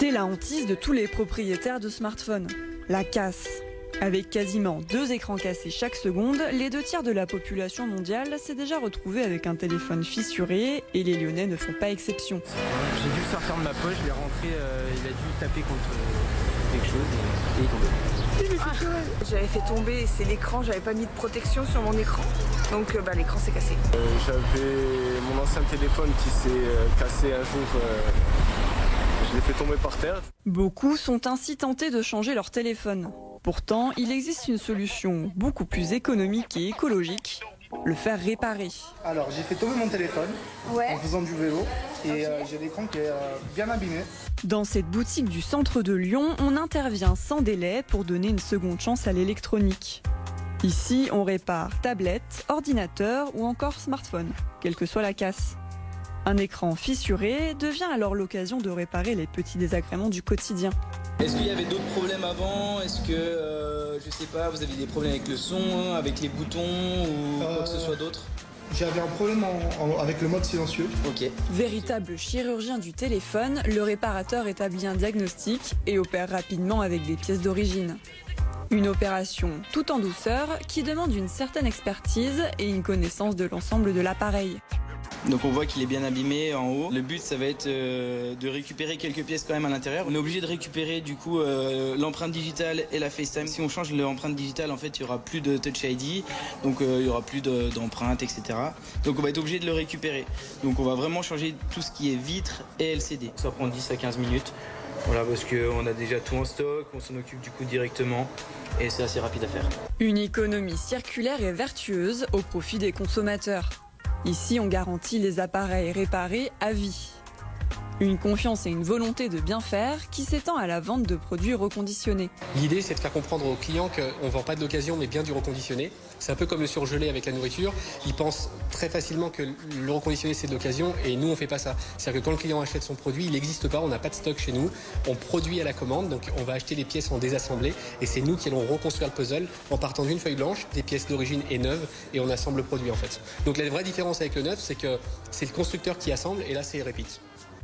C'est la hantise de tous les propriétaires de smartphones. La casse. Avec quasiment 2 écrans cassés chaque seconde, les 2 tiers de la population mondiale s'est déjà retrouvée avec un téléphone fissuré et les Lyonnais ne font pas exception. J'ai dû sortir de ma poche, je l'ai rentré, il a dû taper contre quelque chose et il est tombé. J'avais fait tomber, c'est l'écran, j'avais pas mis de protection sur mon écran, donc l'écran s'est cassé. J'avais mon ancien téléphone qui s'est cassé un jour, je l'ai fait tomber par terre. Beaucoup sont ainsi tentés de changer leur téléphone. Pourtant, il existe une solution beaucoup plus économique et écologique, le faire réparer. Alors j'ai fait tomber mon téléphone en faisant du vélo et j'ai l'écran qui est bien abîmé. Dans cette boutique du centre de Lyon, on intervient sans délai pour donner une seconde chance à l'électronique. Ici, on répare tablettes, ordinateurs ou encore smartphone, quelle que soit la casse. Un écran fissuré devient alors l'occasion de réparer les petits désagréments du quotidien. Est-ce qu'il y avait d'autres problèmes avant? Est-ce que, je sais pas, vous aviez des problèmes avec le son, avec les boutons ou quoi que ce soit d'autre? J'avais un problème avec le mode silencieux. Ok. Véritable chirurgien du téléphone, le réparateur établit un diagnostic et opère rapidement avec des pièces d'origine. Une opération tout en douceur qui demande une certaine expertise et une connaissance de l'ensemble de l'appareil. Donc on voit qu'il est bien abîmé en haut. Le but ça va être de récupérer quelques pièces quand même à l'intérieur. On est obligé de récupérer du coup l'empreinte digitale et la FaceTime. Si on change l'empreinte digitale, en fait il y aura plus de Touch ID, donc il y aura plus d'empreintes, etc. Donc on va être obligé de le récupérer. Donc on va vraiment changer tout ce qui est vitre et LCD. Ça prend 10 à 15 minutes. Voilà, parce qu'on a déjà tout en stock, on s'en occupe du coup directement et c'est assez rapide à faire. Une économie circulaire et vertueuse au profit des consommateurs. Ici, on garantit les appareils réparés à vie. Une confiance et une volonté de bien faire qui s'étend à la vente de produits reconditionnés. L'idée, c'est de faire comprendre aux clients qu'on ne vend pas de l'occasion, mais bien du reconditionné. C'est un peu comme le surgelé avec la nourriture. Ils pensent très facilement que le reconditionné, c'est de l'occasion, et nous, on ne fait pas ça. C'est-à-dire que quand le client achète son produit, il n'existe pas, on n'a pas de stock chez nous. On produit à la commande, donc on va acheter les pièces en désassemblé, et c'est nous qui allons reconstruire le puzzle en partant d'une feuille blanche, des pièces d'origine et neuves, et on assemble le produit en fait. Donc la vraie différence avec le neuf, c'est que c'est le constructeur qui assemble, et là, c'est Repeat.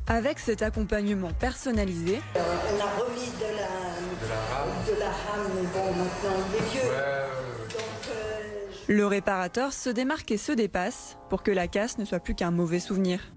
Avec cet accompagnement personnalisé, on a remis de la rame, mais bon, maintenant il est vieux. le réparateur se démarque et se dépasse pour que la casse ne soit plus qu'un mauvais souvenir.